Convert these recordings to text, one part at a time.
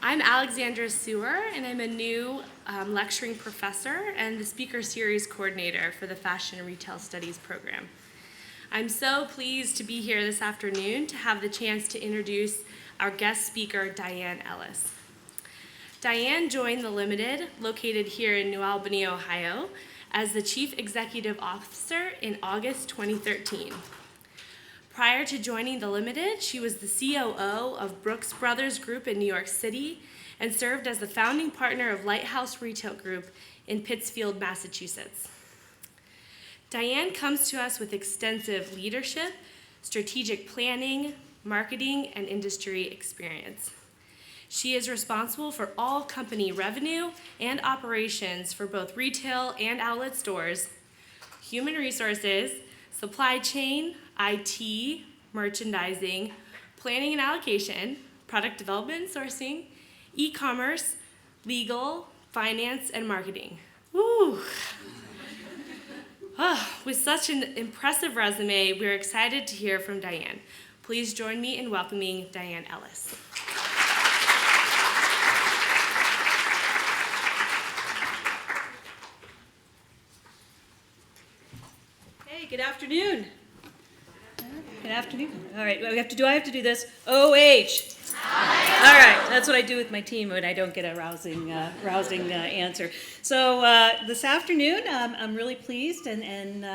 I'm Alexandra Sewer, and I'm a new lecturing professor and the speaker series coordinator for the Fashion and Retail Studies program. I'm so pleased to be here this afternoon to have the chance to introduce our guest speaker, Diane Ellis. Diane joined The Limited, located here in New Albany, Ohio, as the Chief Executive Officer in August 2013. Prior to joining The Limited, she was the COO of Brooks Brothers Group in New York City and served as the founding partner of Lighthouse Retail Group in Pittsfield, Massachusetts. Diane comes to us with extensive leadership, strategic planning, marketing, and industry experience. She is responsible for all company revenue and operations for both retail and outlet stores, human resources, supply chain, IT, merchandising, planning and allocation, product development, sourcing, e-commerce, legal, finance, and marketing. Woo! With such an impressive resume, we're excited to hear from Diane. Please join me in welcoming Diane Ellis. Hey, good afternoon. Good afternoon. All right, do I have to do this? OH. All right, that's what I do with my team when I don't get a rousing answer. So this afternoon, I'm really pleased and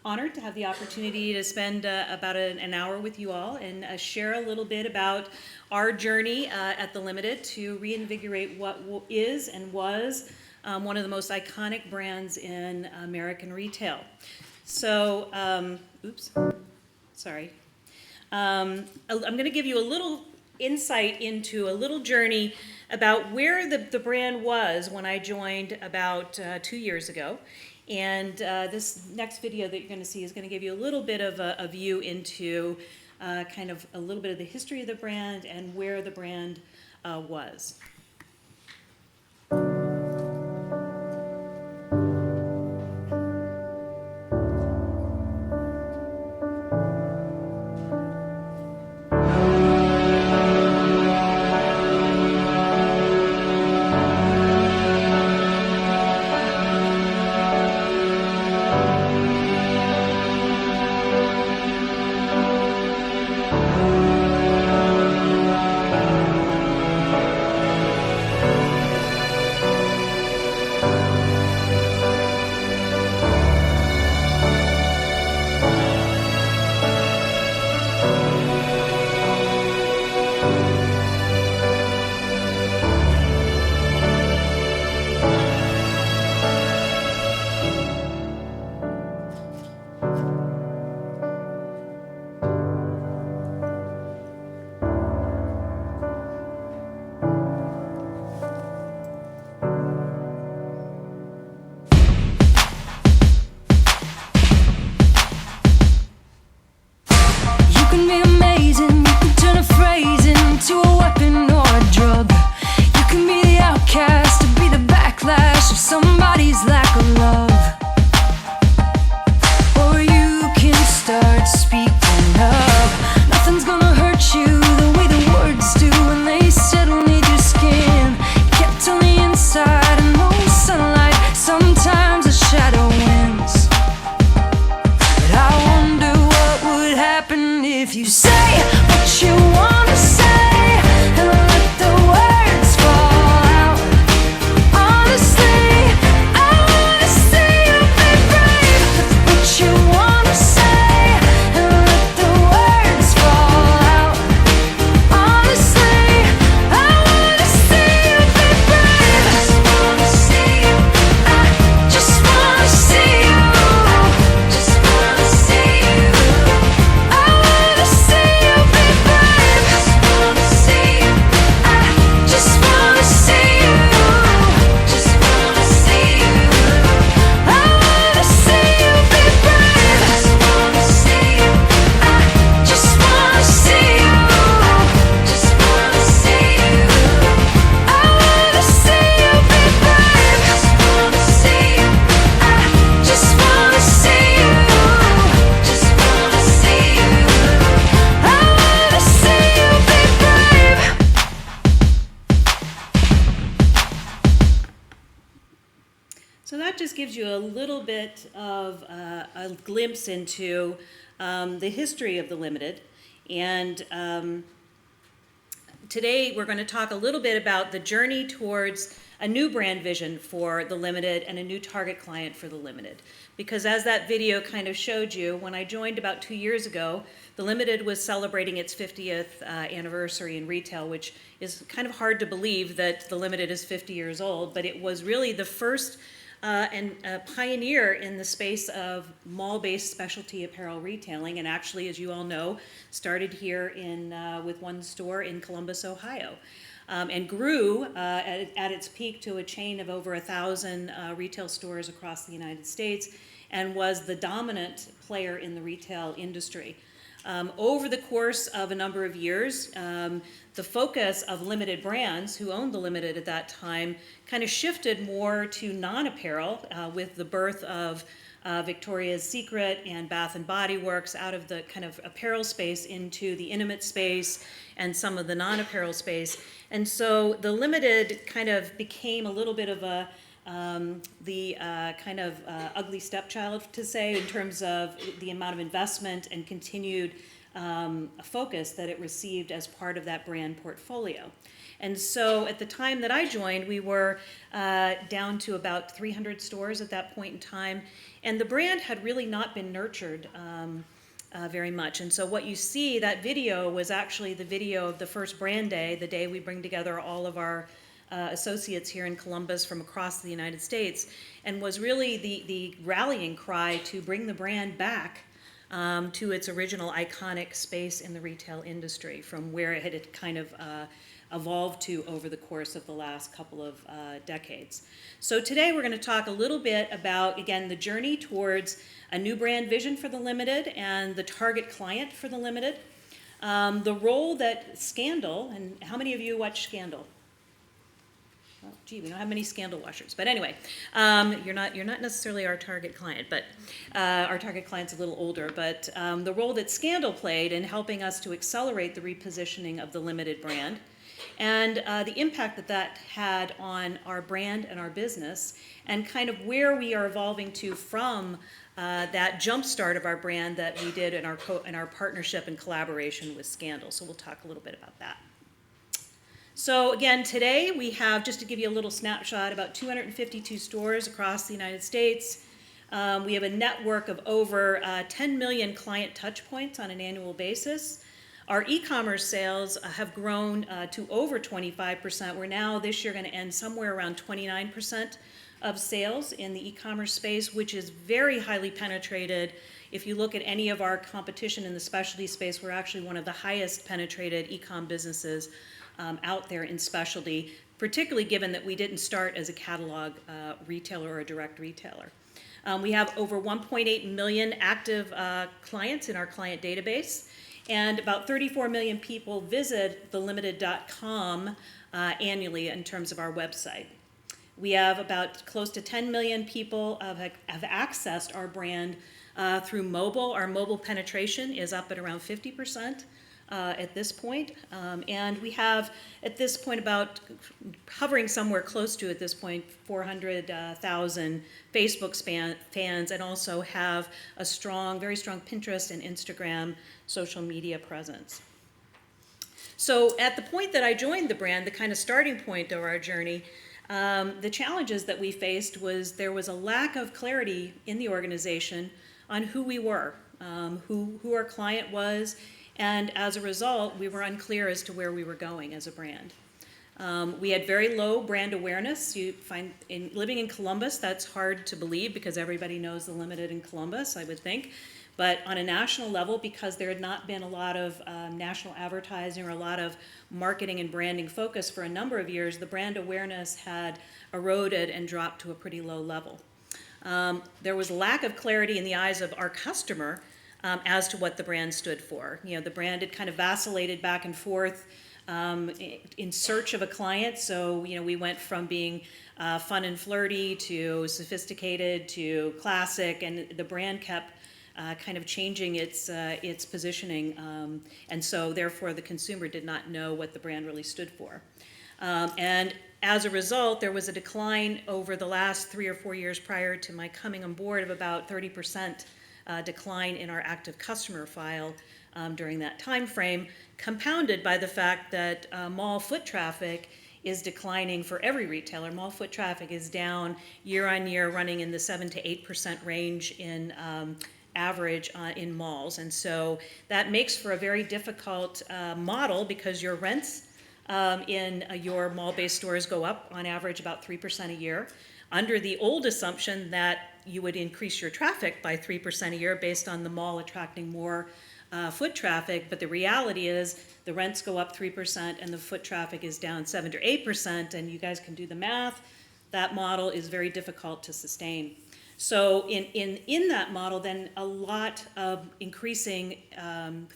honored to have the opportunity to spend about an hour with you all and share a little bit about our journey at The Limited to reinvigorate what is and was one of the most iconic brands in American retail. So, I'm going to give you a little insight into a little journey about where the brand was when I joined about 2 years ago. And this next video that you're going to see is going to give you a little bit of a view into kind of a little bit of the history of the brand and where the brand was. So that just gives you a little bit of a glimpse into the history of the Limited. And today we're going to talk a little bit about the journey towards a new brand vision for the Limited and a new target client for the Limited. Because as that video kind of showed you, when I joined about 2 years ago, the Limited was celebrating its 50th anniversary in retail, which is kind of hard to believe that the Limited is 50 years old, but it was really the first and a pioneer in the space of mall-based specialty apparel retailing, and actually, as you all know, started here with one store in Columbus, Ohio, and grew at its peak to a chain of over 1,000 retail stores across the United States, and was the dominant player in the retail industry. Over the course of a number of years, the focus of Limited Brands, who owned the Limited at that time, kind of shifted more to non-apparel with the birth of Victoria's Secret and Bath & Body Works out of the kind of apparel space into the intimate space and some of the non-apparel space. And so the Limited kind of became a little bit of a ugly stepchild, to say, in terms of the amount of investment and continued focus that it received as part of that brand portfolio. And so at the time that I joined, we were down to about 300 stores at that point in time, and the brand had really not been nurtured very much. And so what you see, that video was actually the video of the first brand day, the day we bring together all of our associates here in Columbus from across the United States, and was really the rallying cry to bring the brand back to its original iconic space in the retail industry, from where it had kind of evolved to over the course of the last couple of decades. So today we're going to talk a little bit about, again, the journey towards a new brand vision for the Limited and the target client for the Limited. The role that Scandal, and how many of you watch Scandal? Well, gee, we don't have many Scandal washers, but anyway, you're not necessarily our target client, but our target client's a little older. But the role that Scandal played in helping us to accelerate the repositioning of the Limited brand, and the impact that that had on our brand and our business, and kind of where we are evolving to from that jump start of our brand that we did in our partnership and collaboration with Scandal. So we'll talk a little bit about that. So again, today we have, just to give you a little snapshot, about 252 stores across the United States. We have a network of over 10 million client touch points on an annual basis. Our e-commerce sales have grown to over 25%. We're now this year going to end somewhere around 29% of sales in the e-commerce space, which is very highly penetrated. If you look at any of our competition in the specialty space, we're actually one of the highest penetrated e-com businesses out there in specialty, particularly given that we didn't start as a catalog retailer or a direct retailer. We have over 1.8 million active clients in our client database, and about 34 million people visit thelimited.com annually in terms of our website. We have about close to 10 million people have accessed our brand through mobile. Our mobile penetration is up at around 50%. At this point, and we have at this point about hovering somewhere close to, at this point, 400,000 Facebook fans, and also have a very strong Pinterest and Instagram social media presence. So at the point that I joined the brand, the kind of starting point of our journey, the challenges that we faced was there was a lack of clarity in the organization on who we were, who our client was, and as a result, we were unclear as to where we were going as a brand. We had very low brand awareness. You find, living in Columbus, that's hard to believe because everybody knows the Limited in Columbus, I would think. But on a national level, because there had not been a lot of national advertising or a lot of marketing and branding focus for a number of years, the brand awareness had eroded and dropped to a pretty low level. There was lack of clarity in the eyes of our customer as to what the brand stood for. You know, the brand had kind of vacillated back and forth in search of a client. So, you know, we went from being fun and flirty to sophisticated to classic, and the brand kept kind of changing its positioning. And so, therefore, the consumer did not know what the brand really stood for. And As a result, there was a decline over the last 3 or 4 years prior to my coming on board of about 30% decline in our active customer file during that time frame, compounded by the fact that mall foot traffic is declining for every retailer. Mall foot traffic is down year on year, running in the 7 to 8% range in average in malls. And so that makes for a very difficult model, because your rents in your mall-based stores go up on average about 3% a year, under the old assumption that you would increase your traffic by 3% a year based on the mall attracting more foot traffic. But the reality is the rents go up 3% and the foot traffic is down 7 to 8%, and you guys can do the math. That model is very difficult to sustain. So in that model, then a lot of increasing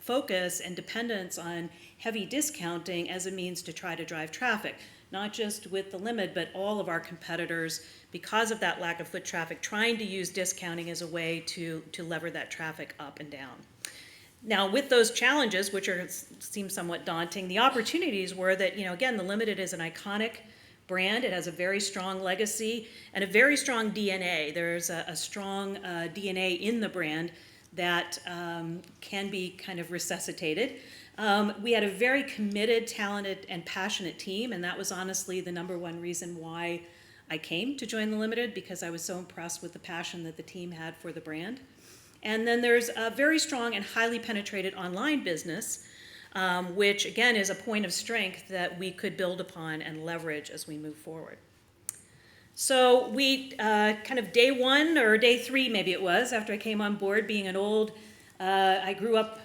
focus and dependence on heavy discounting as a means to try to drive traffic, not just with the Limit, but all of our competitors, because of that lack of foot traffic, trying to use discounting as a way to lever that traffic up and down. Now, with those challenges, which seem somewhat daunting, the opportunities were that, again, the Limited is an iconic brand. It has a very strong legacy and a very strong DNA. There's a strong DNA in the brand that can be kind of resuscitated. We had a very committed, talented, and passionate team, and that was honestly the number one reason why I came to join the Limited, because I was so impressed with the passion that the team had for the brand. And then there's a very strong and highly penetrated online business, which again is a point of strength that we could build upon and leverage as we move forward. So we kind of day one or day three, maybe it was, after I came on board, being I grew up,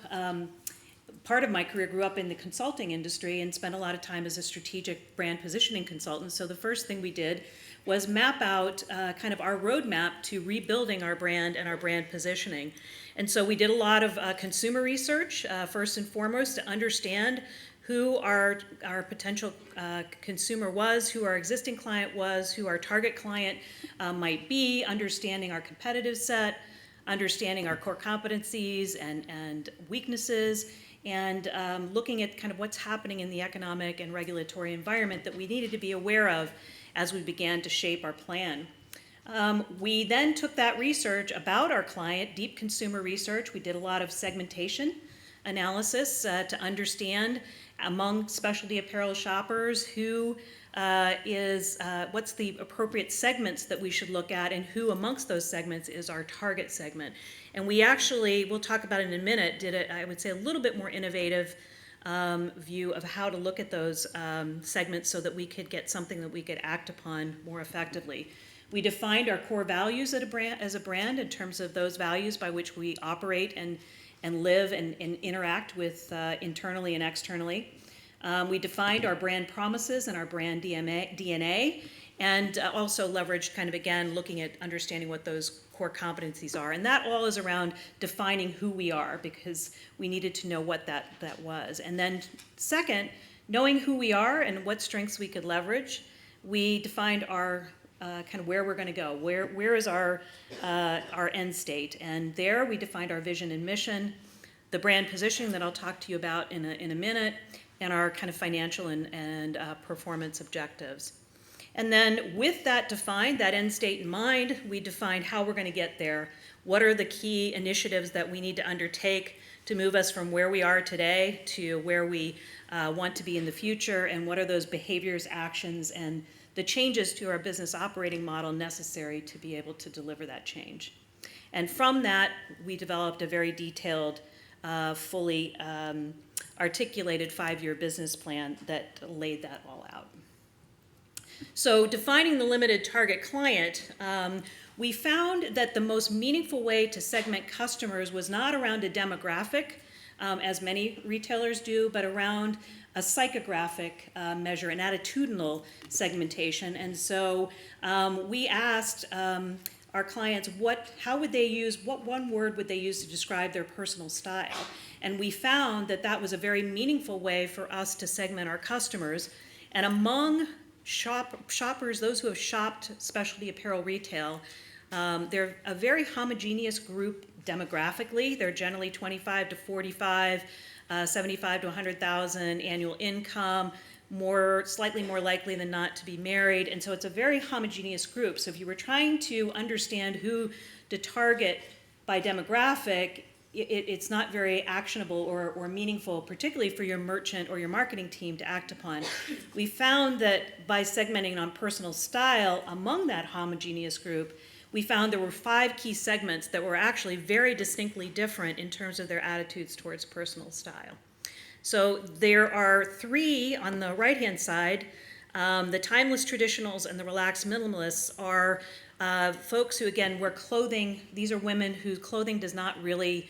part of my career grew up in the consulting industry and spent a lot of time as a strategic brand positioning consultant. So the first thing we did was map out kind of our roadmap to rebuilding our brand and our brand positioning. And so we did a lot of consumer research, first and foremost, to understand who our potential consumer was, who our existing client was, who our target client might be, understanding our competitive set, understanding our core competencies and weaknesses, and looking at kind of what's happening in the economic and regulatory environment that we needed to be aware of as we began to shape our plan. We then took that research about our client, deep consumer research. We did a lot of segmentation analysis to understand among specialty apparel shoppers what's the appropriate segments that we should look at, and who amongst those segments is our target segment. And we actually, we'll talk about it in a minute, did I would say a little bit more innovative view of how to look at those segments so that we could get something that we could act upon more effectively. We defined our core values as a brand in terms of those values by which we operate and live and interact with internally and externally. We defined our brand promises and our brand DNA, and also leveraged kind of, again, looking at understanding what those core competencies are. And that all is around defining who we are, because we needed to know what that was. And then second, knowing who we are and what strengths we could leverage, we defined our kind of where we're going to go. Where is our end state? And there we defined our vision and mission, the brand positioning that I'll talk to you about in a minute, and our kind of financial and performance objectives. And then with that defined, that end state in mind, we defined how we're going to get there. What are the key initiatives that we need to undertake to move us from where we are today to where we want to be in the future, and what are those behaviors, actions, and the changes to our business operating model necessary to be able to deliver that change. And from that, we developed a very detailed, fully articulated 5-year business plan that laid that all out. So defining the limited target client, we found that the most meaningful way to segment customers was not around a demographic, as many retailers do, but around a psychographic measure, an attitudinal segmentation. And so we asked our clients what one word would they use to describe their personal style. And we found that that was a very meaningful way for us to segment our customers. And among shoppers, those who have shopped specialty apparel retail, they're a very homogeneous group demographically. They're generally 25 to 45, 75 to 100,000 annual income, slightly more likely than not to be married, and so it's a very homogeneous group. So if you were trying to understand who to target by demographic, it's not very actionable or meaningful, particularly for your merchant or your marketing team to act upon. We found that by segmenting on personal style among that homogeneous group, we found there were 5 key segments that were actually very distinctly different in terms of their attitudes towards personal style. So there are 3 on the right-hand side. The timeless traditionals and the relaxed minimalists are folks who, again, wear clothing. These are women whose clothing does not really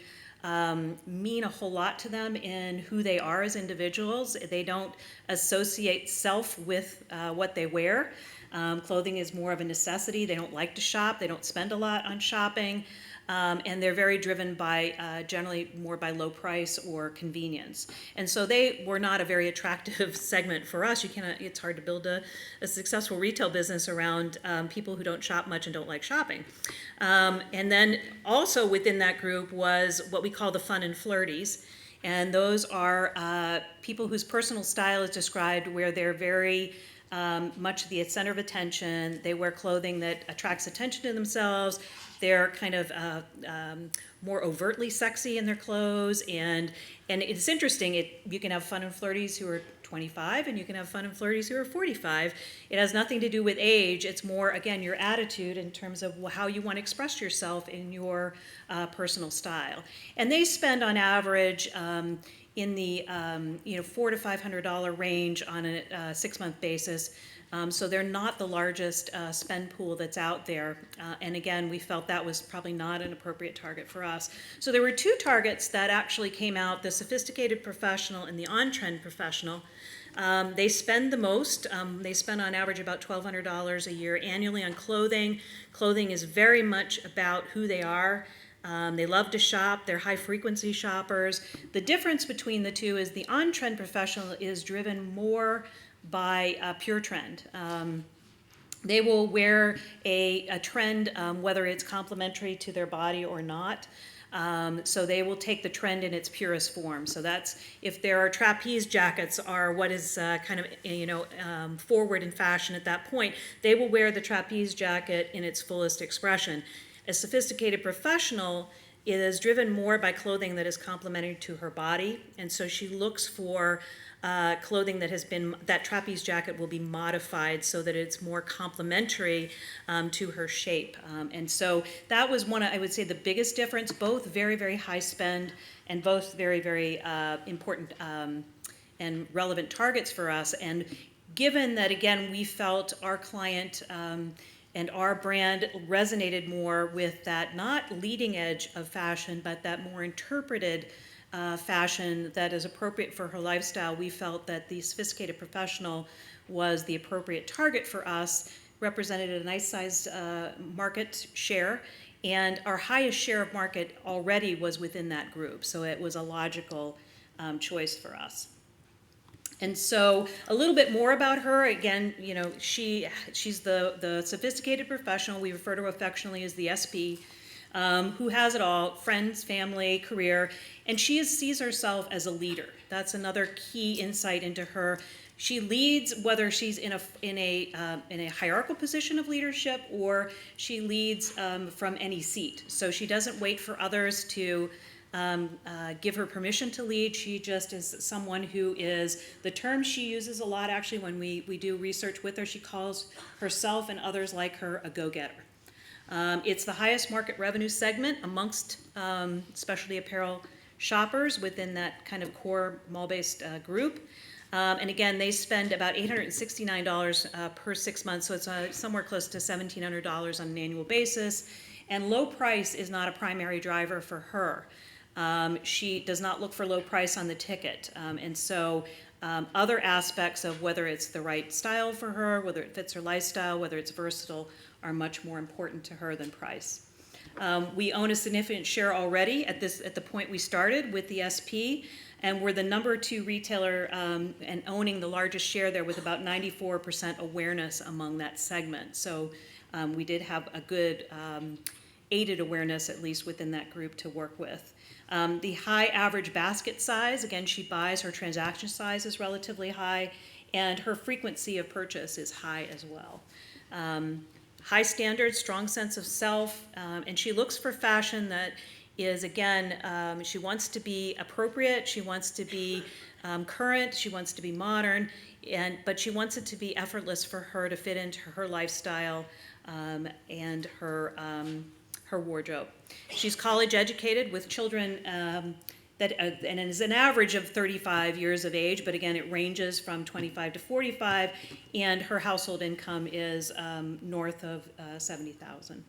mean a whole lot to them in who they are as individuals. They don't associate self with what they wear. Clothing is more of a necessity. They don't like to shop. They don't spend a lot on shopping. And they're very driven by generally more by low price or convenience. And so they were not a very attractive segment for us. It's hard to build a successful retail business around people who don't shop much and don't like shopping. And then also within that group was what we call the fun and flirties. And those are people whose personal style is described where they're very much the center of attention. They wear clothing that attracts attention to themselves. They're kind of more overtly sexy in their clothes, and it's interesting. You can have fun and flirties who are 25, and you can have fun and flirties who are 45. It has nothing to do with age. It's more, again, your attitude in terms of how you want to express yourself in your personal style. And they spend on average in the $400 to $500 range on a 6-month basis. So they're not the largest spend pool that's out there. And again, we felt that was probably not an appropriate target for us. So there were 2 targets that actually came out, the sophisticated professional and the on-trend professional. They spend the most. They spend on average about $1,200 a year annually on clothing. Clothing is very much about who they are. They love to shop. They're high-frequency shoppers. The difference between the 2 is the on-trend professional is driven more by pure trend. They will wear a trend, whether it's complementary to their body or not. So they will take the trend in its purest form. So that's, if there are trapeze jackets are what is kind of forward in fashion at that point, they will wear the trapeze jacket in its fullest expression. A sophisticated professional is driven more by clothing that is complementary to her body, and so she looks for clothing that trapeze jacket will be modified so that it's more complementary to her shape. And so that was one, I would say, the biggest difference, both very, very high spend and both very, very important and relevant targets for us. And given that, again, we felt our client and our brand resonated more with that not leading edge of fashion, but that more interpreted fashion that is appropriate for her lifestyle, we felt that the sophisticated professional was the appropriate target for us, represented a nice sized market share, and our highest share of market already was within that group, so it was a logical choice for us. And so a little bit more about her. Again, she's the sophisticated professional. We refer to her affectionately as the SP, who has it all: friends, family, career, and she sees herself as a leader. That's another key insight into her. She leads whether she's in a hierarchical position of leadership or she leads from any seat. So she doesn't wait for others to give her permission to lead. She just is someone who is, the term she uses a lot actually when we do research with her, she calls herself and others like her a go-getter. It's the highest market revenue segment amongst specialty apparel shoppers within that kind of core mall-based group. And again, they spend about $869 per 6 months, so it's somewhere close to $1,700 on an annual basis. And low price is not a primary driver for her. She does not look for low price on the ticket. And so other aspects of whether it's the right style for her, whether it fits her lifestyle, whether it's versatile, are much more important to her than price. We own a significant share already at the point we started with the SP, and we're the number 2 retailer and owning the largest share there with about 94% awareness among that segment. So we did have a good aided awareness, at least within that group, to work with. The high average basket size, again, she buys, her transaction size is relatively high, and her frequency of purchase is high as well. High standards, strong sense of self, and she looks for fashion that is, again, she wants to be appropriate, she wants to be current, she wants to be modern, but she wants it to be effortless for her to fit into her lifestyle and her wardrobe. She's college educated with children and is an average of 35 years of age, but again, it ranges from 25 to 45, and her household income is north of 70,000.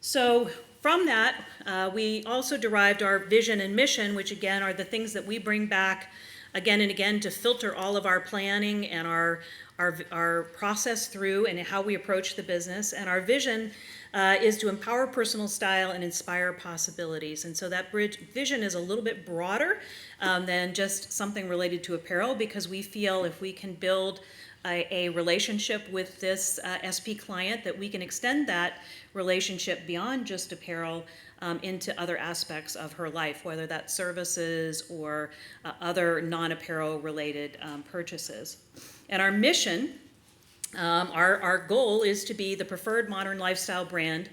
So from that, we also derived our vision and mission, which again are the things that we bring back again and again to filter all of our planning and our process through and how we approach the business. And our vision is to empower personal style and inspire possibilities. And so that vision is a little bit broader than just something related to apparel, because we feel if we can build a relationship with this SP client, that we can extend that relationship beyond just apparel into other aspects of her life, whether that's services or other non-apparel related purchases. And our mission, our goal is to be the preferred modern lifestyle brand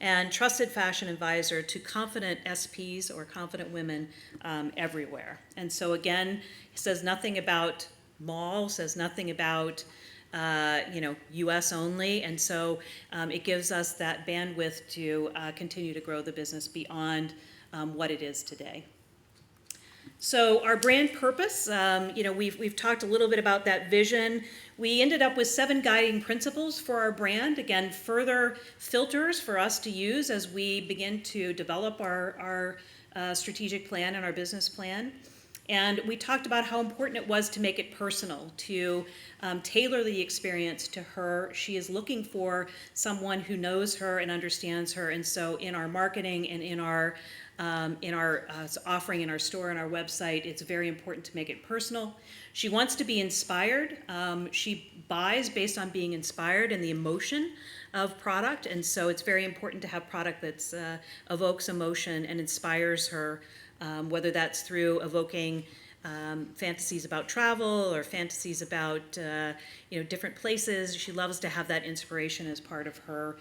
and trusted fashion advisor to confident SPs or confident women everywhere. And so again, it says nothing about mall, says nothing about U.S. only, and so it gives us that bandwidth to continue to grow the business beyond what it is today. So our brand purpose, we've talked a little bit about that vision. We ended up with 7 guiding principles for our brand. Again, further filters for us to use as we begin to develop our strategic plan and our business plan. And we talked about how important it was to make it personal, to tailor the experience to her. She is looking for someone who knows her and understands her. And so in our marketing and in our offering in our store and our website, it's very important to make it personal. She wants to be inspired. She buys based on being inspired and the emotion of product. And so it's very important to have product that evokes emotion and inspires her, whether that's through evoking fantasies about travel or fantasies about different places. She loves to have that inspiration as part of her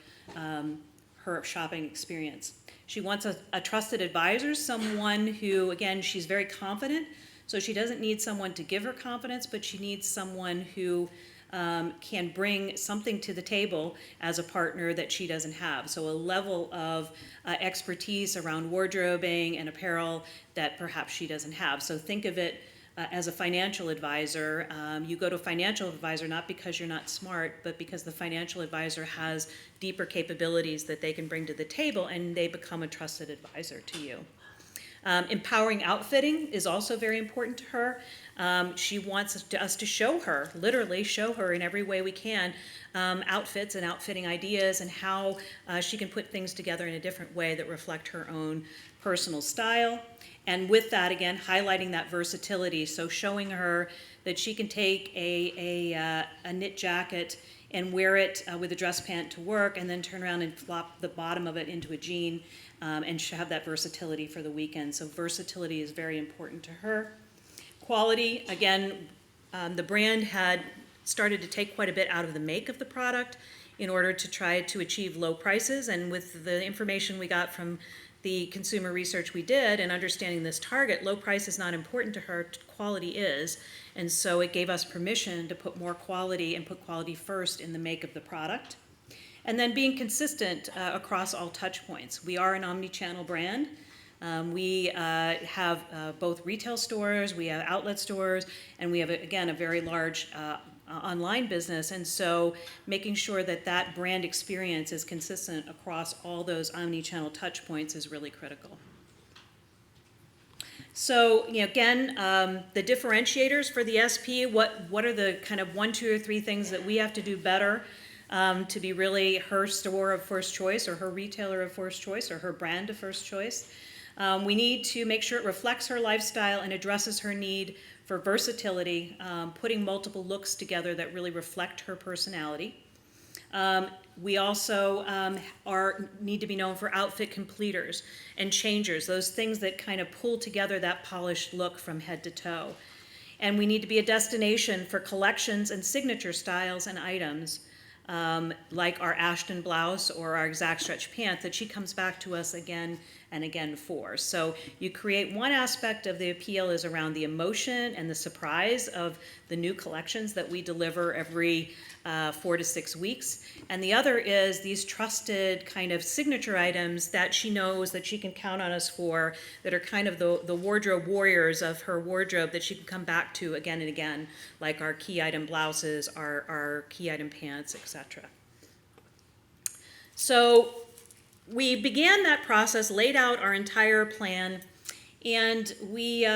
shopping experience. She wants a trusted advisor, someone who, again, she's very confident, so she doesn't need someone to give her confidence, but she needs someone who can bring something to the table as a partner that she doesn't have. So a level of expertise around wardrobing and apparel that perhaps she doesn't have. So think of it as a financial advisor. You go to a financial advisor not because you're not smart, but because the financial advisor has deeper capabilities that they can bring to the table, and they become a trusted advisor to you. Empowering outfitting is also very important to her. She wants us to show her, literally show her in every way we can, outfits and outfitting ideas and how she can put things together in a different way that reflect her own personal style. And with that, again, highlighting that versatility, so showing her that she can take a knit jacket and wear it with a dress pant to work, and then turn around and flop the bottom of it into a jean, and have that versatility for the weekend. So versatility is very important to her. Quality, again, the brand had started to take quite a bit out of the make of the product in order to try to achieve low prices, and with the information we got from the consumer research we did and understanding this target, low price is not important to her, quality is. And so it gave us permission to put more quality and put quality first in the make of the product. And then being consistent across all touch points. We are an omni-channel brand. We have both retail stores, we have outlet stores, and we have, again, a very large online business. And so making sure that that brand experience is consistent across all those omni-channel touch points is really critical. So, again, the differentiators for the SP, what are the kind of 1, 2, or 3 things that we have to do better to be really her store of first choice, or her retailer of first choice, or her brand of first choice? We need to make sure it reflects her lifestyle and addresses her need for versatility, putting multiple looks together that really reflect her personality. We also need to be known for outfit completers and changers, those things that kind of pull together that polished look from head to toe. And we need to be a destination for collections and signature styles and items, like our Ashton blouse or our exact stretch pant that she comes back to us again and again for. So you create one aspect of the appeal is around the emotion and the surprise of the new collections that we deliver every 4 to 6 weeks. And the other is these trusted kind of signature items that she knows that she can count on us for, that are kind of the wardrobe warriors of her wardrobe that she can come back to again and again, like our key item blouses, our key item pants, etc. So we began that process, laid out our entire plan, and we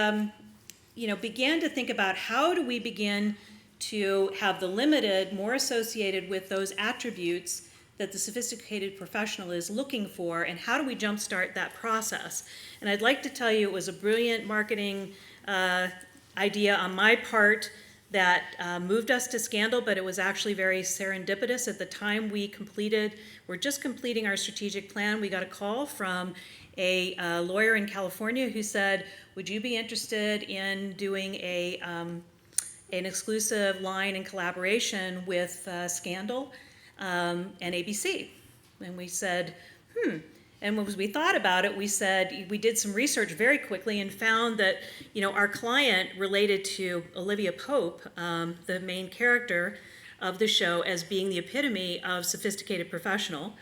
began to think about how do we begin to have the limited more associated with those attributes that the sophisticated professional is looking for, and how do we jumpstart that process? And I'd like to tell you it was a brilliant marketing idea on my part that moved us to Scandal, but it was actually very serendipitous. At the time we're just completing our strategic plan, we got a call from a lawyer in California who said, would you be interested in doing an exclusive line in collaboration with Scandal and ABC? And we said, And as we thought about it, we did some research very quickly and found that, our client related to Olivia Pope, the main character of the show, as being the epitome of sophisticated professional,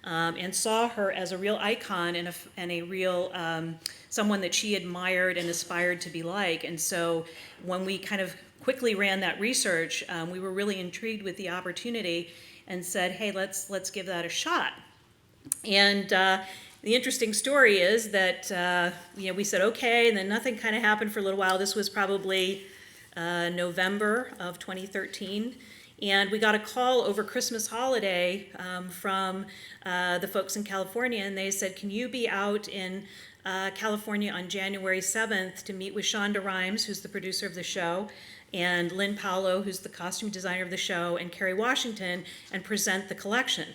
and saw her as a real icon and a real someone that she admired and aspired to be like. And so when we kind of quickly ran that research, we were really intrigued with the opportunity and said, hey, let's give that a shot. And the interesting story is that we said okay, and then nothing kind of happened for a little while. This was probably November of 2013, and we got a call over Christmas holiday from the folks in California, and they said, can you be out in California on January 7th to meet with Shonda Rhimes, who's the producer of the show, and Lynn Paolo, who's the costume designer of the show, and Kerry Washington, and present the collection.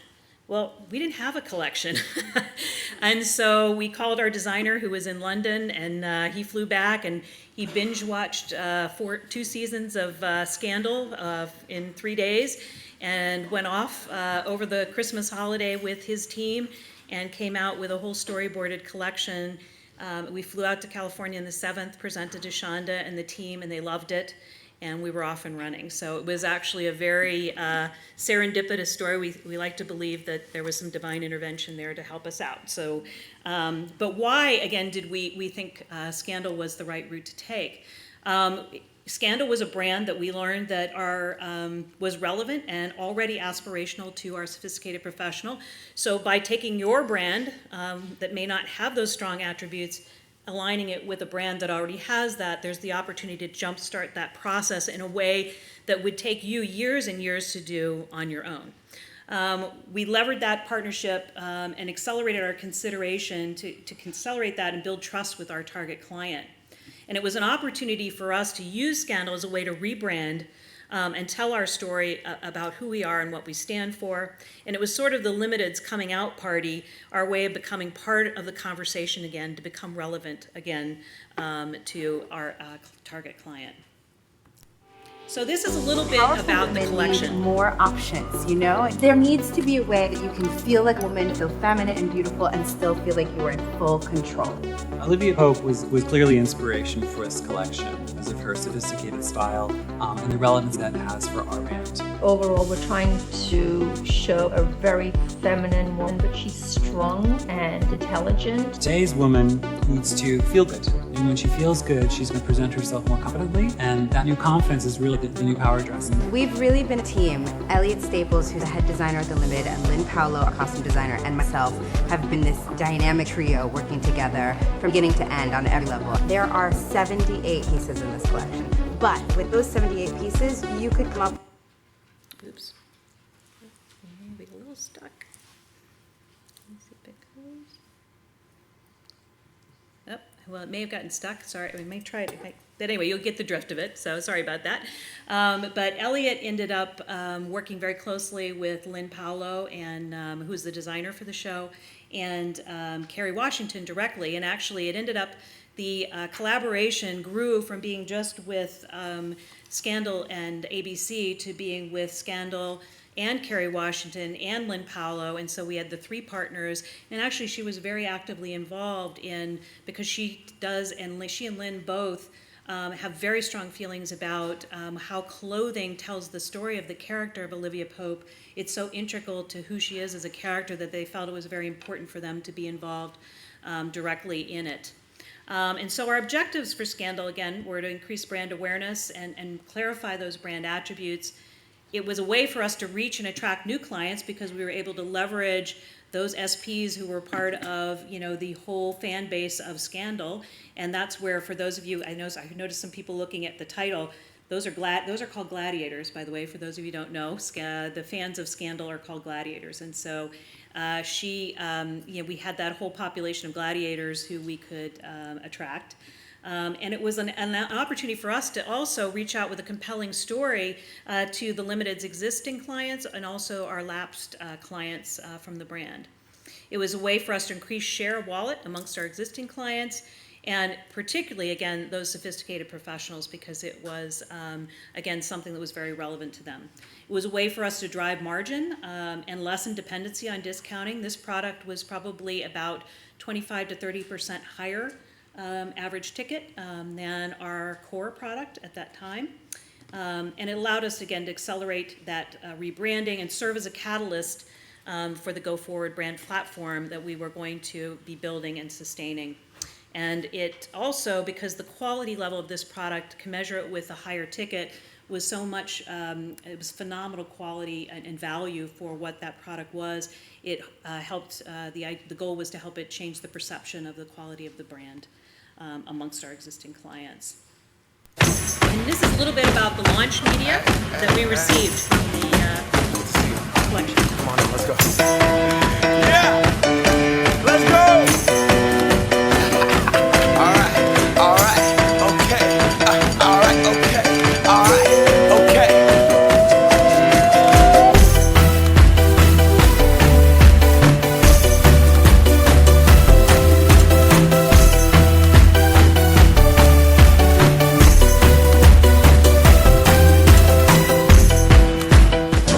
Well, we didn't have a collection. And so we called our designer who was in London, and he flew back and he binge watched 2 seasons of Scandal in 3 days, and went off over the Christmas holiday with his team and came out with a whole storyboarded collection. We flew out to California on the 7th, presented to Shonda and the team, and they loved it. And we were off and running. So it was actually a very serendipitous story. We like to believe that there was some divine intervention there to help us out. So, but why, again, did we think Scandal was the right route to take? Scandal was a brand that we learned that was relevant and already aspirational to our sophisticated professional. So by taking your brand that may not have those strong attributes, aligning it with a brand that already has that, there's the opportunity to jumpstart that process in a way that would take you years and years to do on your own. We levered that partnership and accelerated our consideration to accelerate that and build trust with our target client. And it was an opportunity for us to use Scandal as a way to rebrand and tell our story about who we are and what we stand for. And it was sort of the Limited's coming out party, our way of becoming part of the conversation again, to become relevant again to our target client. So this is a little bit about the collection. Need more options, There needs to be a way that you can feel like a woman, feel feminine and beautiful, and still feel like you are in full control. Olivia Pope was clearly inspiration for this collection because of her sophisticated style and the relevance that it has for our brand. Overall, we're trying to show a very feminine woman, but she's strong and intelligent. Today's woman needs to feel good. And when she feels good, she's going to present herself more confidently. And that new confidence is really the new power dress. We've really been a team. Elliot Staples, who's the head designer at The Limited, and Lynn Paolo, our costume designer, and myself have been this dynamic trio working together from beginning to end on every level. There are 78 pieces in this collection. But with those 78 pieces, you could come up... Oops. Maybe a little stuck. Let me see if it goes. Oh, well, it may have gotten stuck. Sorry, we may try it. But anyway, you'll get the drift of it, so sorry about that. But Elliot ended up working very closely with Lynn Paolo, and who's the designer for the show, and Kerry Washington directly. And actually, it ended up, the collaboration grew from being just with Scandal and ABC to being with Scandal and Kerry Washington and Lynn Paolo, and so we had the three partners. And actually, she was very actively involved in, because she does, and she and Lynn both have very strong feelings about how clothing tells the story of the character of Olivia Pope. It's so integral to who she is as a character that they felt it was very important for them to be involved directly in it. And so our objectives for Scandal, again, were to increase brand awareness and clarify those brand attributes. It was a way for us to reach and attract new clients because we were able to leverage those SPs who were part of, the whole fan base of Scandal. And that's where, for those of you, I noticed some people looking at the title. Those are called gladiators, by the way, for those of you who don't know. The fans of Scandal are called gladiators. And so we had that whole population of gladiators who we could attract. And it was an opportunity for us to also reach out with a compelling story to the Limited's existing clients and also our lapsed clients from the brand. It was a way for us to increase share of wallet amongst our existing clients, and particularly, again, those sophisticated professionals, because it was, again, something that was very relevant to them. It was a way for us to drive margin and lessen dependency on discounting. This product was probably about 25 to 30% higher average ticket than our core product at that time. And it allowed us, again, to accelerate that rebranding and serve as a catalyst for the Go Forward brand platform that we were going to be building and sustaining. And it also, because the quality level of this product, commensurate with a higher ticket, was so much, it was phenomenal quality and value for what that product was. It helped, the goal was to help it change the perception of the quality of the brand amongst our existing clients. And this is a little bit about the launch media that we received from the collection. Come on, let's go. Yeah! Let's go! All right, okay. All right, okay. All right, okay.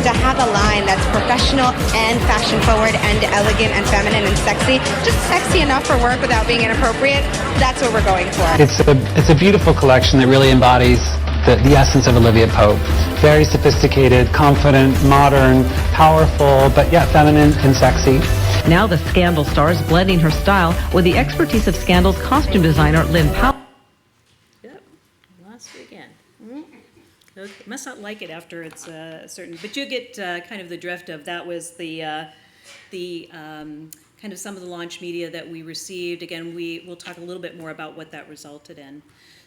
To have a line that's professional and fashion forward and elegant and feminine and sexy, just sexy enough for work without being inappropriate, that's what we're going for. It's a beautiful collection that really embodies the essence of Olivia Pope. Very sophisticated, confident, modern, powerful, but yet feminine and sexy. Now the Scandal star is blending her style with the expertise of Scandal's costume designer, Lynn Powell. Yep, lost it again. Okay, must not like it after it's certain, but you get kind of the drift of that was the kind of some of the launch media that we received. Again, we'll talk a little bit more about what that resulted in.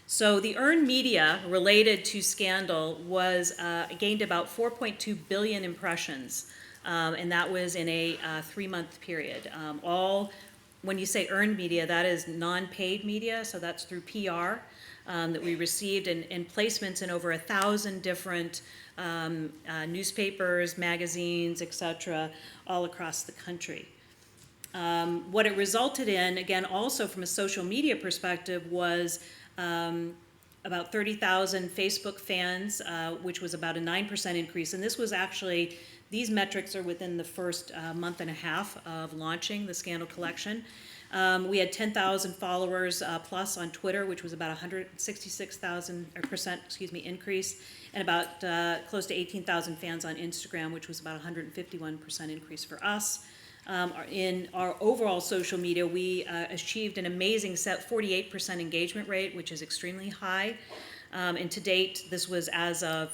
So the earned media related to Scandal was gained about 4.2 billion impressions, and that was in a 3-month period. When you say earned media, that is non-paid media, so that's through PR that we received, and placements in over 1,000 different newspapers, magazines, etc., all across the country. What it resulted in, again, also from a social media perspective, was about 30,000 Facebook fans, which was about a 9% increase. And this was actually, these metrics are within the first month and a half of launching the Scandal collection. We had 10,000 followers plus on Twitter, which was about 166% increase, and about close to 18,000 fans on Instagram, which was about 151% increase for us. In our overall social media, we achieved an amazing 48% engagement rate, which is extremely high. And to date, this was as of,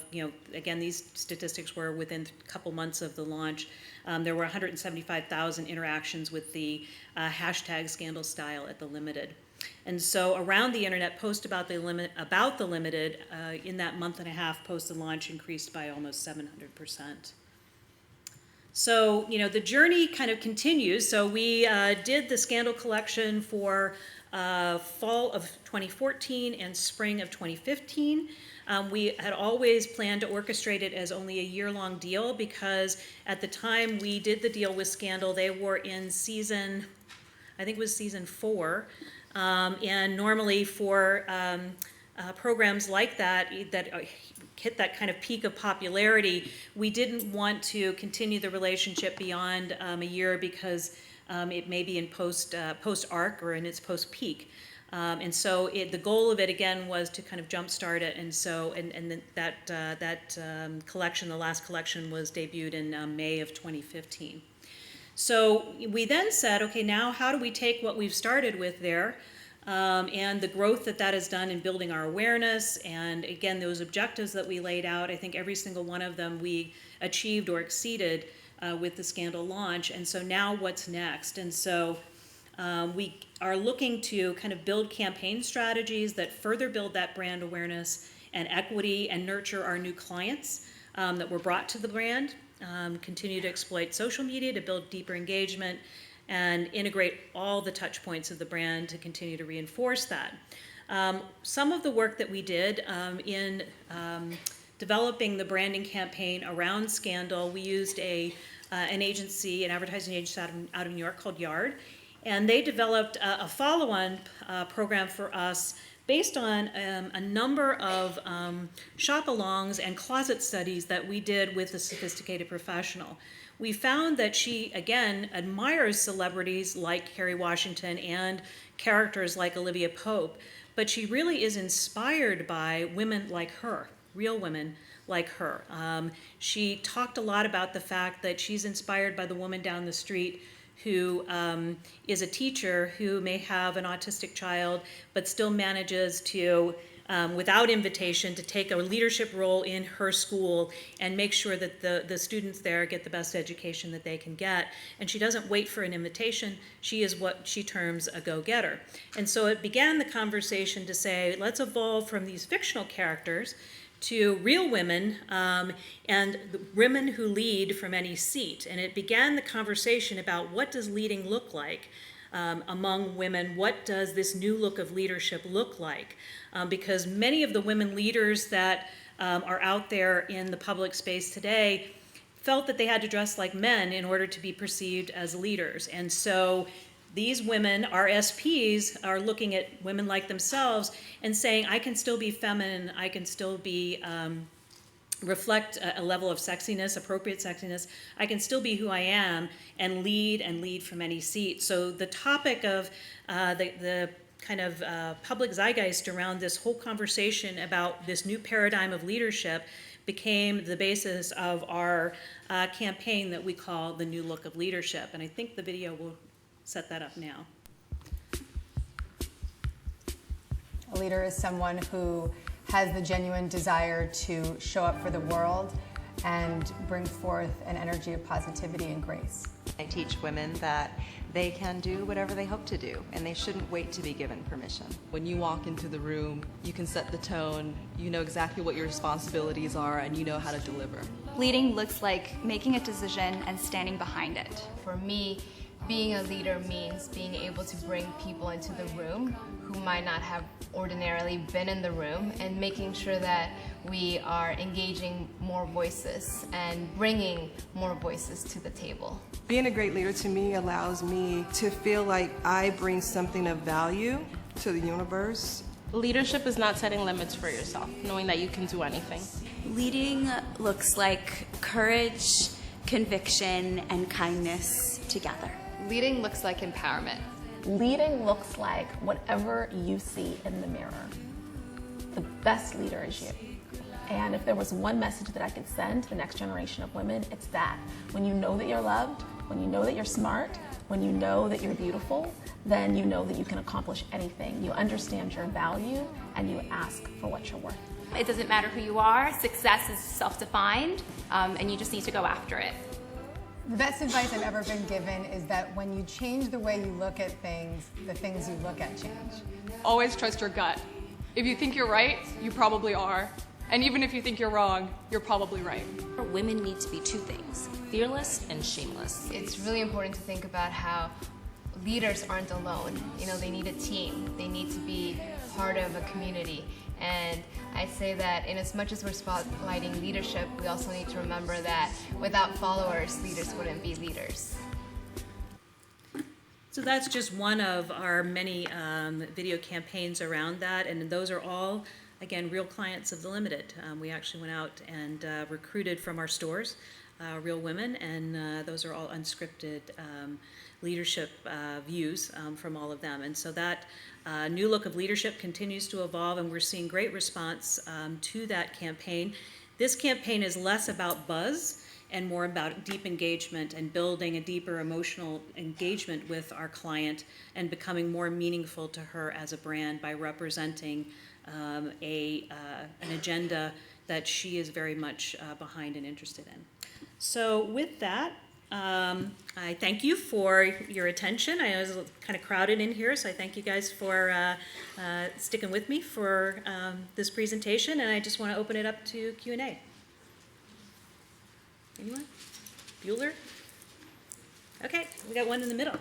again, these statistics were within a couple months of the launch. There were 175,000 interactions with the hashtag Scandal Style at the Limited. And so around the internet, posts about the Limited in that month and a half post the launch increased by almost 700%. So, the journey kind of continues. So we did the Scandal collection for fall of 2014 and spring of 2015. We had always planned to orchestrate it as only a year-long deal because at the time we did the deal with Scandal, they were in season, I think it was season 4. And normally for programs like that hit that kind of peak of popularity, we didn't want to continue the relationship beyond a year because it may be in post-arc or in its post-peak. And so the goal of it again was to kind of jumpstart it, and so that collection, the last collection, was debuted in May of 2015. So we then said, okay, now how do we take what we've started with there and the growth that has done in building our awareness, and again those objectives that we laid out, I think every single one of them we achieved or exceeded with the Scandal launch. And so now what's next? And so we are looking to kind of build campaign strategies that further build that brand awareness and equity and nurture our new clients that were brought to the brand, continue to exploit social media to build deeper engagement, and integrate all the touch points of the brand to continue to reinforce that. Some of the work that we did in developing the branding campaign around Scandal, we used an agency, an advertising agency out of New York called Yard, and they developed a follow-on program for us based on a number of shop-alongs and closet studies that we did with a sophisticated professional. We found that she, again, admires celebrities like Kerry Washington and characters like Olivia Pope, but she really is inspired by women like her, real women like her. She talked a lot about the fact that she's inspired by the woman down the street who is a teacher who may have an autistic child but still manages to, without invitation, to take a leadership role in her school and make sure that the students there get the best education that they can get. And she doesn't wait for an invitation. She is what she terms a go-getter. And so it began the conversation to say, let's evolve from these fictional characters to real women and women who lead from any seat. And it began the conversation about what does leading look like among women? What does this new look of leadership look like? Because many of the women leaders that are out there in the public space today felt that they had to dress like men in order to be perceived as leaders. And so these women, our SPs, are looking at women like themselves and saying, I can still be feminine, I can still be, reflect a level of sexiness, appropriate sexiness, I can still be who I am and lead from any seat. So the topic of the kind of public zeitgeist around this whole conversation about this new paradigm of leadership became the basis of our campaign that we call the New Look of Leadership. And I think the video will set that up now. A leader is someone who has the genuine desire to show up for the world and bring forth an energy of positivity and grace. I teach women that they can do whatever they hope to do, and they shouldn't wait to be given permission. When you walk into the room, you can set the tone, you know exactly what your responsibilities are, and you know how to deliver. Leading looks like making a decision and standing behind it. For me, being a leader means being able to bring people into the room who might not have ordinarily been in the room, and making sure that we are engaging more voices and bringing more voices to the table. Being a great leader to me allows me to feel like I bring something of value to the universe. Leadership is not setting limits for yourself, knowing that you can do anything. Leading looks like courage, conviction, and kindness together. Leading looks like empowerment. Leading looks like whatever you see in the mirror. The best leader is you. And if there was one message that I could send to the next generation of women, it's that. When you know that you're loved, when you know that you're smart, when you know that you're beautiful, then you know that you can accomplish anything. You understand your value and you ask for what you're worth. It doesn't matter who you are. Success is self-defined, and you just need to go after it. The best advice I've ever been given is that when you change the way you look at things, the things you look at change. Always trust your gut. If you think you're right, you probably are. And even if you think you're wrong, you're probably right. Women need to be two things, fearless and shameless. It's really important to think about how leaders aren't alone. You know, they need a team. They need to be part of a community. And I say that in as much as we're spotlighting leadership, we also need to remember that without followers, leaders wouldn't be leaders. So that's just one of our many video campaigns around that, and those are all, again, real clients of The Limited. We actually went out and recruited from our stores real women, and those are all unscripted leadership views from all of them. And so that new look of leadership continues to evolve, and we're seeing great response to that campaign. This campaign is less about buzz and more about deep engagement and building a deeper emotional engagement with our client and becoming more meaningful to her as a brand by representing an agenda that she is very much behind and interested in. So with that, I thank you for your attention. I was kind of crowded in here, so I thank you guys for sticking with me for this presentation, and I just want to open it up to Q&A. Anyone? Bueller? Okay, we got one in the middle.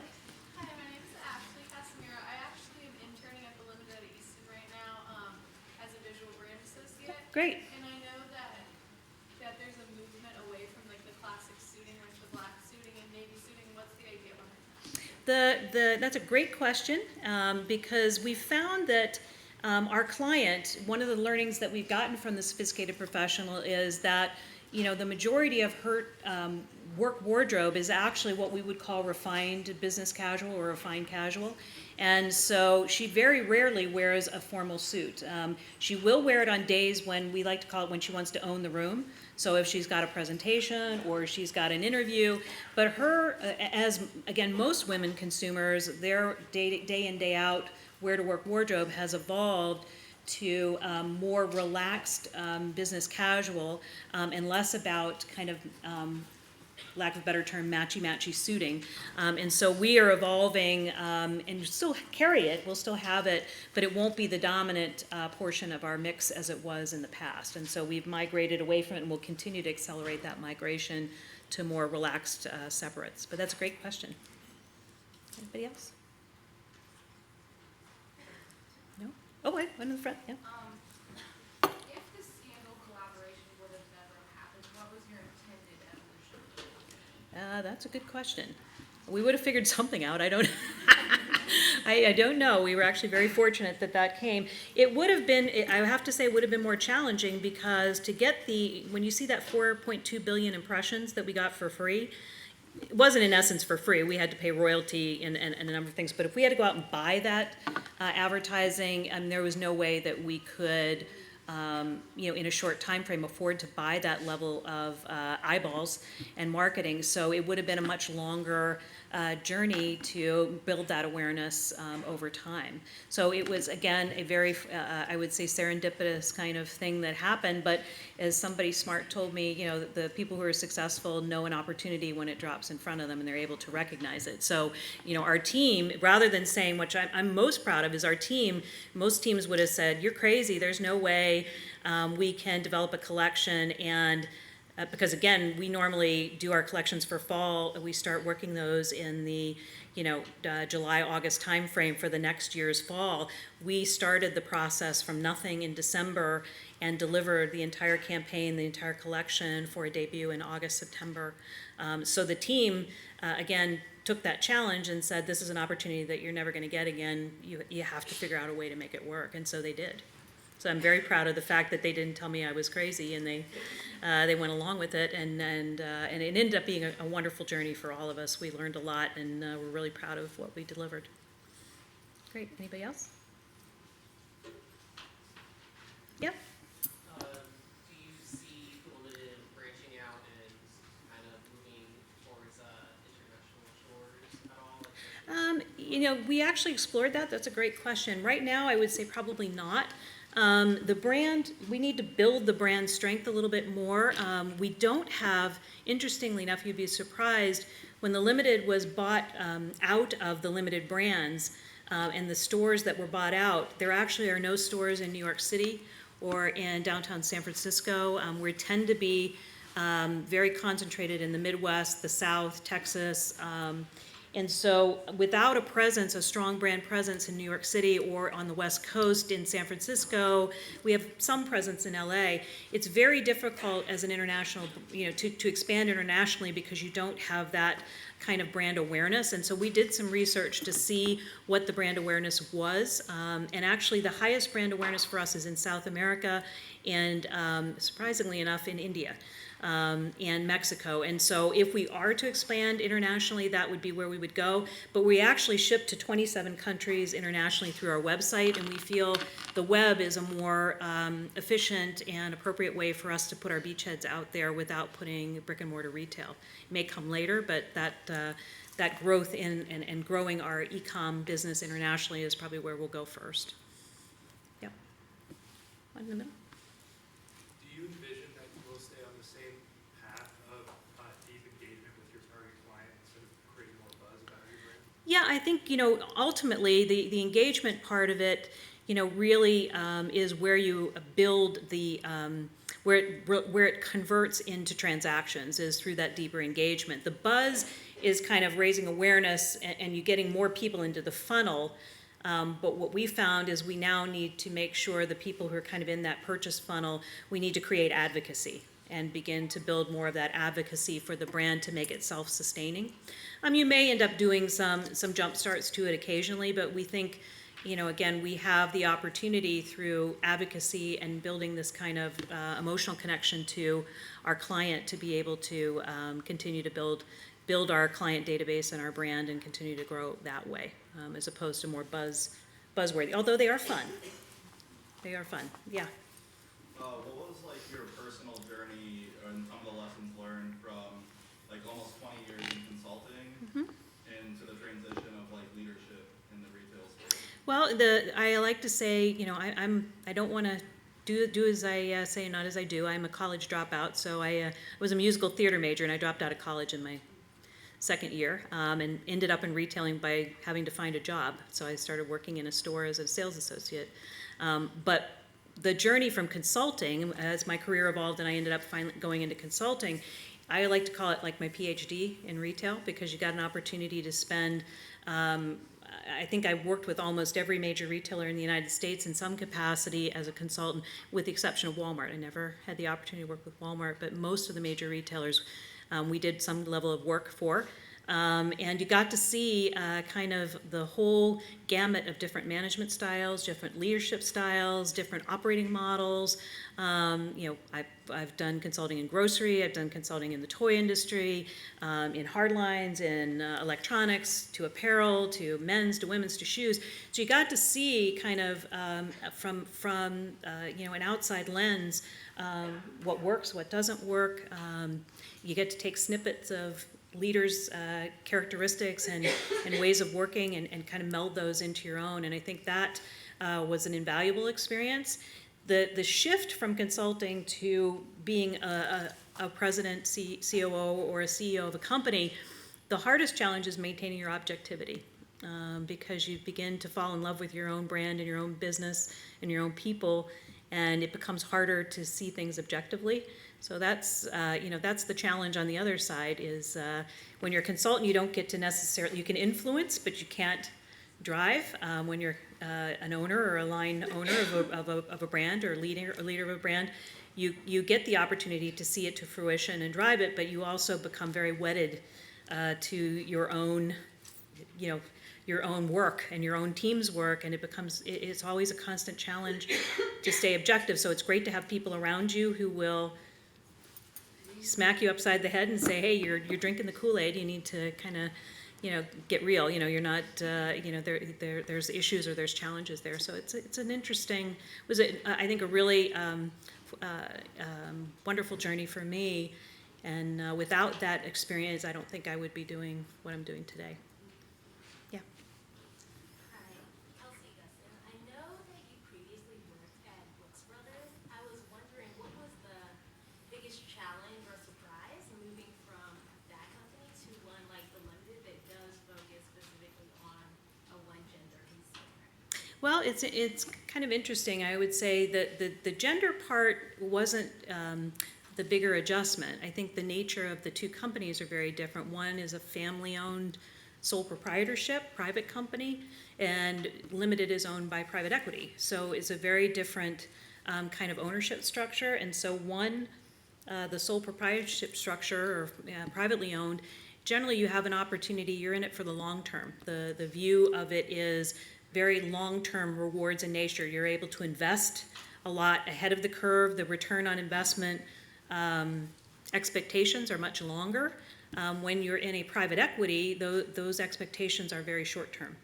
Hi, my name is Ashley Casimiro. I actually am interning at The Limited at Easton right now as a visual brand associate. Great. And I know that there's a movement away from like the classic suiting, like the black suiting and navy suiting. What's the idea behind that? That's a great question because we found that our client, one of the learnings that we've gotten from the sophisticated professional is that the majority of her work wardrobe is actually what we would call refined business casual or refined casual. And so she very rarely wears a formal suit. She will wear it on days when we like to call it when she wants to own the room. So if she's got a presentation or she's got an interview, but her, as again, most women consumers, their day in, day out, wear to work wardrobe has evolved to more relaxed business casual and less about kind of, lack of a better term, matchy suiting. And so we are evolving and still carry it, we'll still have it, but it won't be the dominant portion of our mix as it was in the past. And so we've migrated away from it and we'll continue to accelerate that migration to more relaxed separates. But that's a great question. Anybody else? Oh, wait, one in the front, yeah. If the Scandal collaboration would have never happened, what was your intended evolution? That's a good question. We would have figured something out. I don't I don't know. We were actually very fortunate that came. It would have been, I have to say, it would have been more challenging because to get when you see that 4.2 billion impressions that we got for free, it wasn't in essence for free. We had to pay royalty and a number of things. But if we had to go out and buy that advertising, there was no way that we could, in a short time frame, afford to buy that level of eyeballs and marketing. So it would have been a much longer journey to build that awareness over time. So it was, again, a very, I would say, serendipitous kind of thing that happened. But as somebody smart told me, the people who are successful know an opportunity when it drops in front of them and they're able to recognize it. So, our team, rather than saying, which I'm most proud of, is our team, most teams would have said, you're crazy, there's no way we can develop a collection and because again, we normally do our collections for fall. We start working those in the, July, August timeframe for the next year's fall. We started the process from nothing in December and delivered the entire campaign, the entire collection for a debut in August, September. So the team, again, took that challenge and said, this is an opportunity that you're never going to get again. You have to figure out a way to make it work, and so they did. So I'm very proud of the fact that they didn't tell me I was crazy, and they went along with it, and it ended up being a wonderful journey for all of us. We learned a lot, and we're really proud of what we delivered. Great. Anybody else? Yep. Do you see The Limited branching out and kind of moving towards international shores at all? We actually explored that. That's a great question. Right now, I would say probably not. The brand, we need to build the brand strength a little bit more. We don't have, interestingly enough, you'd be surprised, when The Limited was bought out of the Limited brands and the stores that were bought out, there actually are no stores in New York City or in downtown San Francisco. We tend to be very concentrated in the Midwest, the South, Texas, And so without a presence, a strong brand presence in New York City or on the West Coast in San Francisco, we have some presence in LA, it's very difficult as an international, to expand internationally because you don't have that kind of brand awareness. And so we did some research to see what the brand awareness was. And actually the highest brand awareness for us is in South America and surprisingly enough in India. And Mexico. And so if we are to expand internationally, that would be where we would go. But we actually ship to 27 countries internationally through our website, and we feel the web is a more efficient and appropriate way for us to put our beachheads out there without putting brick and mortar retail. It may come later, but that growth and growing our e-com business internationally is probably where we'll go first. Yep. One in the middle. Yeah, I think, ultimately the engagement part of it, really is where you build the, where it converts into transactions is through that deeper engagement. The buzz is kind of raising awareness and you getting more people into the funnel. But what we found is we now need to make sure the people who are kind of in that purchase funnel, we need to create advocacy and begin to build more of that advocacy for the brand to make it self-sustaining. You may end up doing some jump starts to it occasionally, but we think, again, we have the opportunity through advocacy and building this kind of emotional connection to our client to be able to continue to build our client database and our brand and continue to grow that way, as opposed to more buzzworthy, although they are fun. They are fun, yeah. What was like your personal journey and some of the lessons learned from like almost 20 years in consulting into the transition of like leadership in the retail space? Well, I like to say, I don't want to do as I say, not as I do. I'm a college dropout, so I was a musical theater major, and I dropped out of college in my second year and ended up in retailing by having to find a job. So I started working in a store as a sales associate. But the journey from consulting, as my career evolved and I ended up finally going into consulting, I like to call it like my PhD in retail because you got an opportunity to spend, I think I worked with almost every major retailer in the United States in some capacity as a consultant, with the exception of Walmart. I never had the opportunity to work with Walmart, but most of the major retailers we did some level of work for. And you got to see kind of the whole gamut of different management styles, different leadership styles, different operating models. I've done consulting in grocery, I've done consulting in the toy industry, in hardlines, in electronics, to apparel, to men's, to women's, to shoes. So you got to see kind of from an outside lens what works, what doesn't work. You get to take snippets of leaders' characteristics and ways of working and kind of meld those into your own. And I think that was an invaluable experience. The shift from consulting to being a president, COO, or a CEO of a company, the hardest challenge is maintaining your objectivity because you begin to fall in love with your own brand and your own business and your own people, and it becomes harder to see things objectively. So that's the challenge on the other side is when you're a consultant, you don't get to necessarily, you can influence, but you can't drive. When you're an owner or a line owner of a brand or a leader of a brand, you get the opportunity to see it to fruition and drive it, but you also become very wedded to your own, your own work and your own team's work, and it's always a constant challenge to stay objective. So it's great to have people around you who will smack you upside the head and say, hey, you're drinking the Kool-Aid, you need to kind of, get real, you're not, there's issues or there's challenges there. So it's an interesting, I think a really wonderful journey for me. And without that experience, I don't think I would be doing what I'm doing today. Yeah. Well, it's kind of interesting. I would say that the gender part wasn't the bigger adjustment. I think the nature of the two companies are very different. One is a family-owned sole proprietorship, private company, and limited is owned by private equity. So it's a very different kind of ownership structure. And so the sole proprietorship structure, or privately owned, generally you have an opportunity, you're in it for the long term. The view of it is very long-term rewards in nature. You're able to invest a lot ahead of the curve. The return on investment expectations are much longer. When you're in a private equity, those expectations are very short-term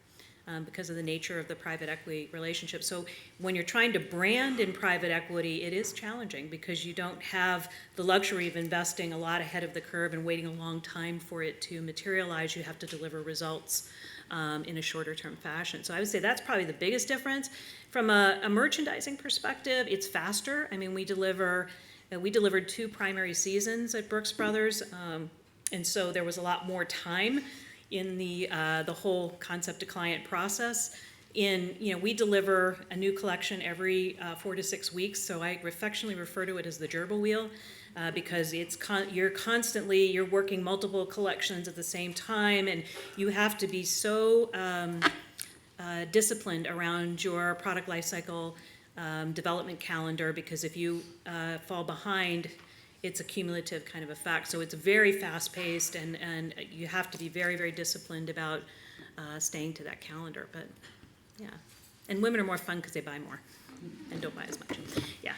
because of the nature of the private equity relationship. So when you're trying to brand in private equity, it is challenging because you don't have the luxury of investing a lot ahead of the curve and waiting a long time for it to materialize. You have to deliver results in a shorter term fashion. So I would say that's probably the biggest difference. From a merchandising perspective, it's faster. I mean, we delivered 2 primary seasons at Brooks Brothers, and so there was a lot more time in the whole concept to client process. We deliver a new collection every 4 to 6 weeks, so I affectionately refer to it as the gerbil wheel. Because you're working multiple collections at the same time, and you have to be so disciplined around your product lifecycle development calendar, because if you fall behind, it's a cumulative kind of effect. So it's very fast-paced, and you have to be very, very disciplined about staying to that calendar. But yeah, and women are more fun because they buy more and don't buy as much. Yeah.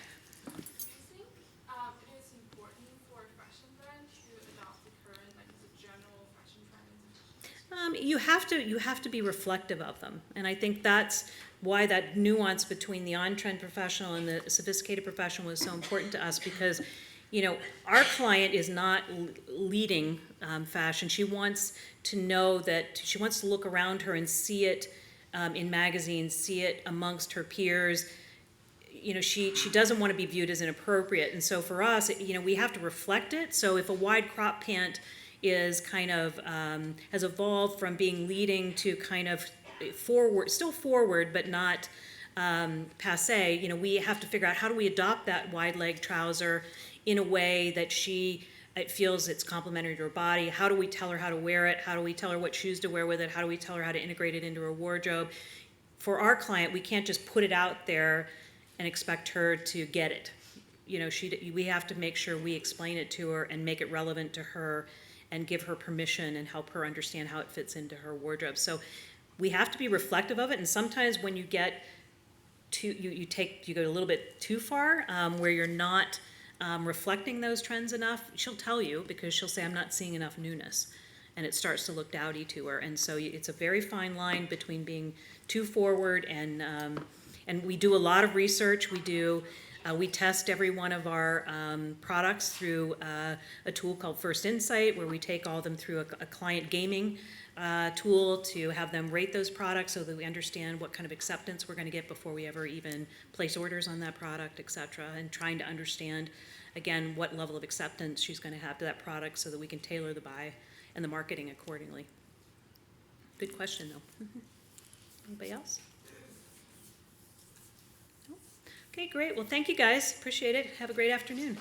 You have to be reflective of them, and I think that's why that nuance between the on-trend professional and the sophisticated professional was so important to us, because our client is not leading fashion. She wants to know that she wants to look around her and see it in magazines, see it amongst her peers. She doesn't want to be viewed as inappropriate, and so for us, we have to reflect it. So if a wide crop pant is kind of has evolved from being leading to kind of forward, still forward, but not passe. We have to figure out how do we adopt that wide leg trouser in a way that it feels it's complementary to her body. How do we tell her how to wear it? How do we tell her what shoes to wear with it? How do we tell her how to integrate it into her wardrobe? For our client, we can't just put it out there and expect her to get it. We have to make sure we explain it to her and make it relevant to her, and give her permission and help her understand how it fits into her wardrobe. So we have to be reflective of it, and sometimes when you get you go a little bit too far, where you're not reflecting those trends enough, she'll tell you, because she'll say, I'm not seeing enough newness, and it starts to look dowdy to her. And so it's a very fine line between being too forward and we do a lot of research. We test every one of our products through a tool called First Insight, where we take all of them through a client gaming tool to have them rate those products so that we understand what kind of acceptance we're going to get before we ever even place orders on that product, et cetera, and trying to understand, again, what level of acceptance she's going to have to that product so that we can tailor the buy and the marketing accordingly. Good question, though. Anybody else? Okay, great. Well, thank you guys. Appreciate it. Have a great afternoon.